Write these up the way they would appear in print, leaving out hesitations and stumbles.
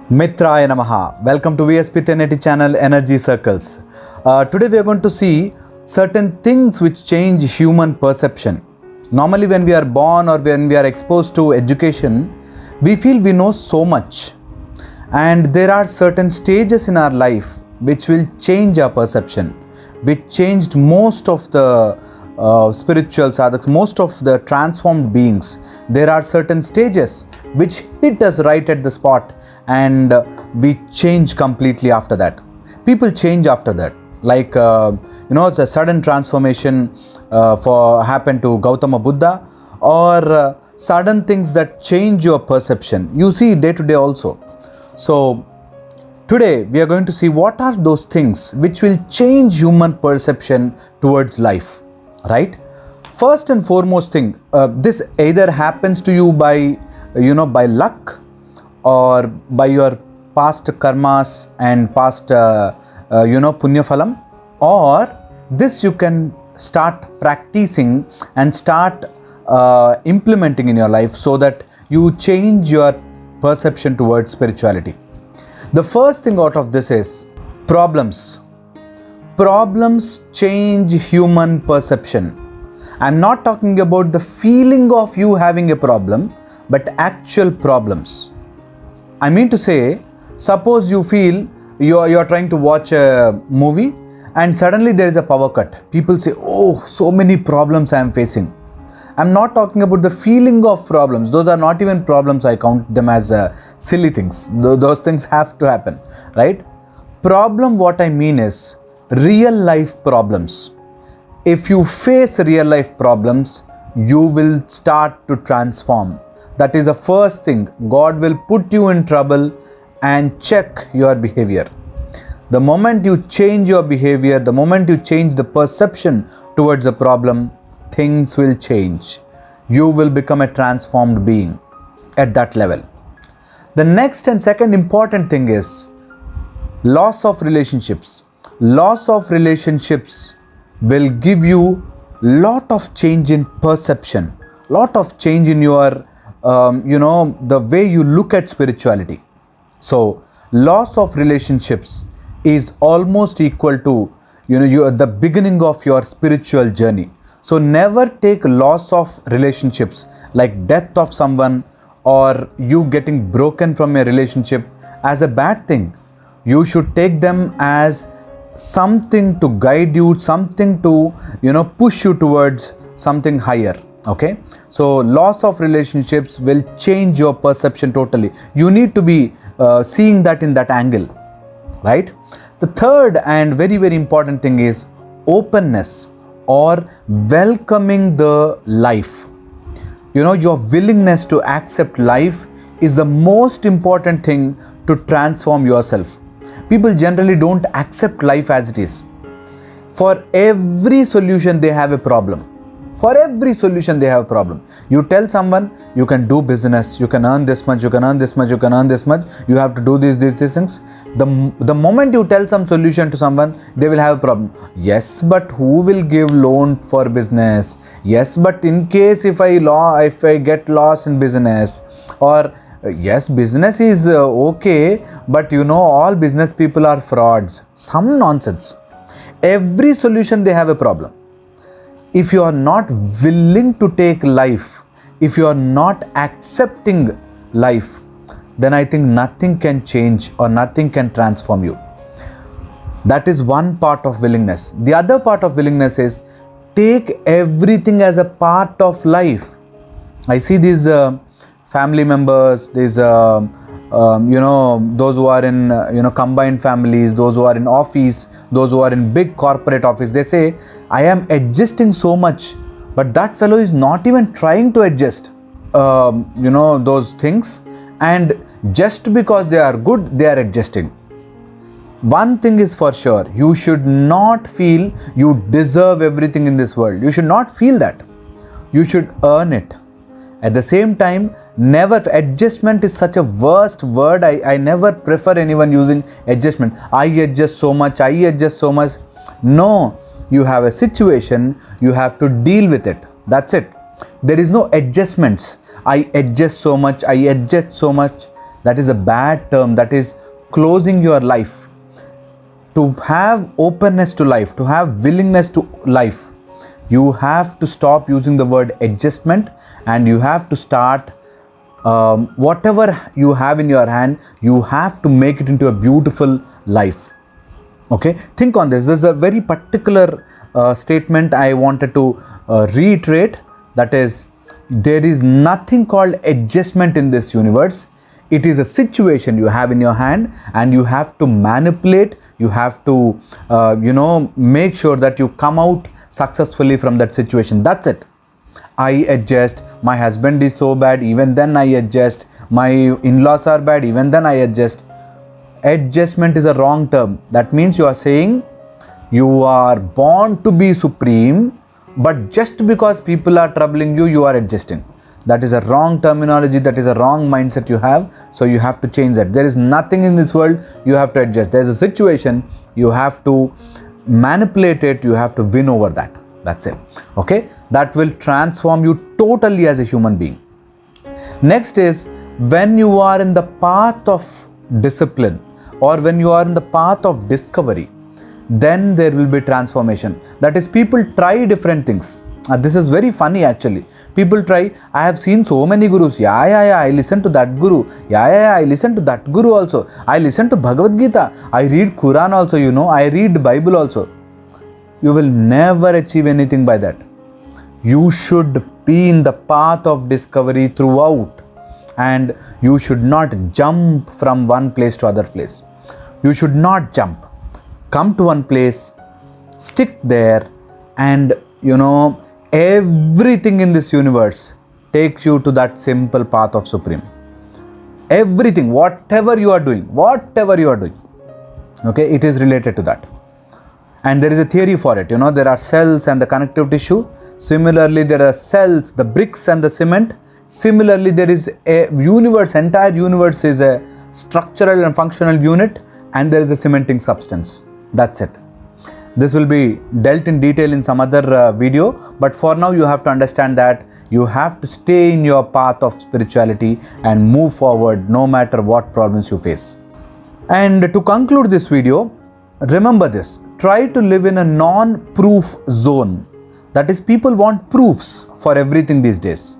Mitraya Namaha. Welcome to VSP 1080 channel Energy Circles. Today we are going to see certain things which change human perception. Normally when we are born or when we are exposed to education, we feel we know so much. And there are certain stages in our life which will change our perception, which changed most of the spiritual sadhaks, most of the transformed beings. There are certain stages which hit us right at the spot and we change completely after that. People change after that. Like, it's a sudden transformation happened to Gautama Buddha, or sudden things that change your perception. You see day to day also. So today we are going to see what are those things which will change human perception towards life, right? First and foremost thing, this either happens to you by luck or by your past karmas and past punya phalam, or this you can start practicing and start implementing in your life so that you change your perception towards spirituality. The first thing out of this is problems. Problems change human perception. I'm not talking about the feeling of you having a problem, but actual problems. I mean to say, suppose you feel you're trying to watch a movie and suddenly there is a power cut. People say, oh, so many problems I am facing. I'm not talking about the feeling of problems. Those are not even problems. I count them as silly things. Those things have to happen, right? Problem, what I mean is real life problems. If you face real life problems, you will start to transform. That is the first thing. God will put you in trouble and check your behavior. The moment you change your behavior, the moment you change the perception towards a problem, things will change. You will become a transformed being at that level. The next and second important thing is loss of relationships. Loss of relationships will give you lot of change in perception, lot of change in your the way you look at spirituality. So loss of relationships is almost equal to the beginning of your spiritual journey. So never take loss of relationships like death of someone or you getting broken from a relationship as a bad thing. You should take them as something to guide you, something to push you towards something higher. Okay, so loss of relationships will change your perception totally. You need to be seeing that in that angle, right? The third and very, very important thing is openness or welcoming the life. Your willingness to accept life is the most important thing to transform yourself. People generally don't accept life as it is. For every solution they have a problem. For every solution they have a problem. You tell someone you can do business, you can earn this much, you can earn this much, you can earn this much, you have to do these things. The moment you tell some solution to someone, they will have a problem. Yes, but who will give loan for business? Yes, but in case if I get lost in business, or yes, business is okay, but all business people are frauds. Some nonsense. Every solution they have a problem. If you are not willing to take life, if you are not accepting life, then I think nothing can change or nothing can transform you. That is one part of willingness. The other part of willingness is take everything as a part of life. I see these family members, these those who are in combined families, those who are in office, those who are in big corporate office, they say, I am adjusting so much, but that fellow is not even trying to adjust those things, and just because they are good, they are adjusting. One thing is for sure, you should not feel you deserve everything in this world. You should not feel that. You should earn it. At the same time, never, adjustment is such a worst word. I never prefer anyone using adjustment. I adjust so much, I adjust so much. No, you have a situation, you have to deal with it. That's it. There is no adjustments. I adjust so much, I adjust so much. That is a bad term. That is closing your life. To have openness to life, to have willingness to life, you have to stop using the word adjustment, and you have to start whatever you have in your hand, you have to make it into a beautiful life. Okay, think on this. This is a very particular statement I wanted to reiterate. That is, there is nothing called adjustment in this universe. It is a situation you have in your hand, and you have to manipulate. You have to make sure that you come out successfully from that situation. That's it. I adjust. My husband is so bad, even then I adjust. My in-laws are bad, even then I adjust. Adjustment is a wrong term. That means you are saying you are born to be supreme, but just because people are troubling you, you are adjusting. That is a wrong terminology. That is a wrong mindset you have. So you have to change that. There is nothing in this world you have to adjust. There is a situation, you have to manipulate it. You have to win over that. That's it. Okay, that will transform you totally as a human being. Next is, when you are in the path of discipline, or when you are in the path of discovery, then there will be transformation. That is, people try different things. This is very funny actually. People try. I have seen so many gurus. Yeah, I listen to that guru. Yeah, I listen to that guru also. I listen to Bhagavad Gita. I read Quran also, I read Bible also. You will never achieve anything by that. You should be in the path of discovery throughout, and you should not jump from one place to other place. You should not jump. Come to one place, stick there, and everything in this universe takes you to that simple path of Supreme. Everything, whatever you are doing, okay, it is related to that. And there is a theory for it. There are cells and the connective tissue. Similarly, there are cells, the bricks and the cement. Similarly, there is a universe. Entire universe is a structural and functional unit, and there is a cementing substance. That's it. This will be dealt in detail in some other video, but for now you have to understand that you have to stay in your path of spirituality and move forward no matter what problems you face. And to conclude this video, remember this: try to live in a non-proof zone. That is, people want proofs for everything these days,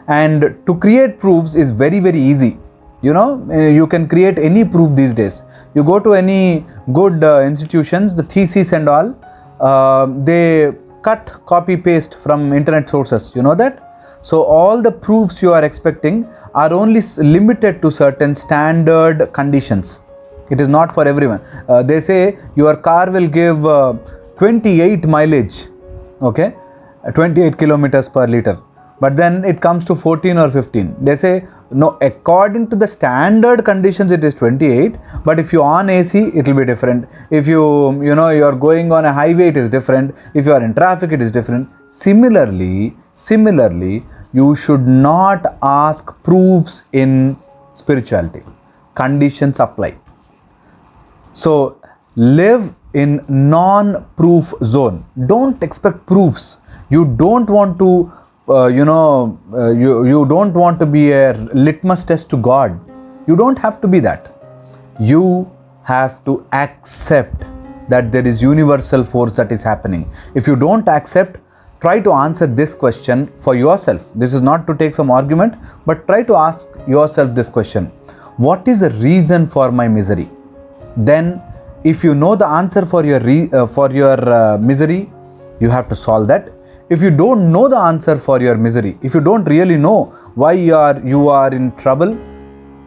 and to create proofs is very, very easy. You can create any proof these days. You go to any good institutions, the thesis and all, they copy paste from internet sources. You know that? So all the proofs you are expecting are only limited to certain standard conditions. It is not for everyone. They say your car will give 28 mileage, okay, 28 kilometers per liter. But then it comes to 14 or 15. They say, no, according to the standard conditions, it is 28. But if you on AC, it will be different. If you are going on a highway, it is different. If you are in traffic, it is different. Similarly, you should not ask proofs in spirituality. Conditions apply. So live in non-proof zone. Don't expect proofs. You don't want to you don't want to be a litmus test to God. You don't have to be that. You have to accept that there is universal force that is happening. If you don't accept, try to answer this question for yourself. This is not to take some argument, but try to ask yourself this question: what is the reason for my misery? Then if you know the answer for your misery, you have to solve that. If you don't know the answer for your misery, if you don't really know why you are in trouble,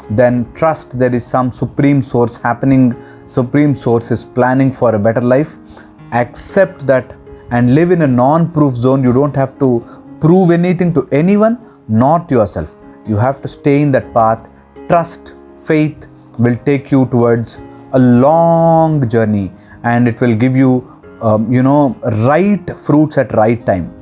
then trust there is some supreme source happening. Supreme source is planning for a better life. Accept that and live in a non-proof zone. You don't have to prove anything to anyone, not yourself. You have to stay in that path. Trust, faith will take you towards a long journey, and it will give you right fruits at right time.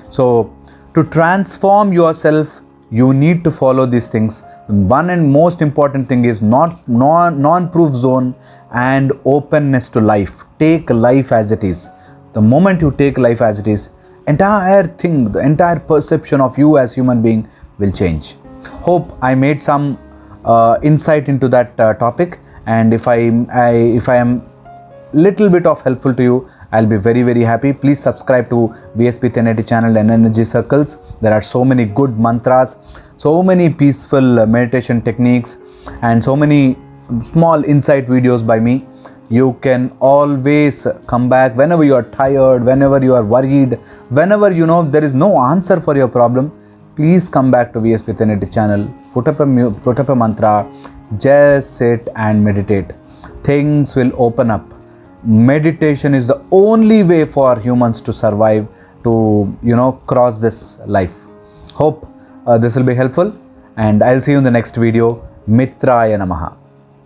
So to transform yourself, you need to follow these things. One and most important thing is non-proof zone and openness to life. Take life as it is. The moment you take life as it is, the entire perception of you as human being will change. Hope I made some insight into that topic, and if I am little bit of helpful to you, I'll be very, very happy. Please subscribe to VSP 1080 channel and Energy Circles. There are so many good mantras, so many peaceful meditation techniques, and so many small insight videos by me. You can always come back whenever you are tired, whenever you are worried, whenever you know there is no answer for your problem. Please come back to VSP 1080 channel, put up a mantra, just sit and meditate. Things will open up. Meditation is the only way for humans to survive, to cross this life. Hope this will be helpful, and I'll see you in the next video. Mitraya Namaha.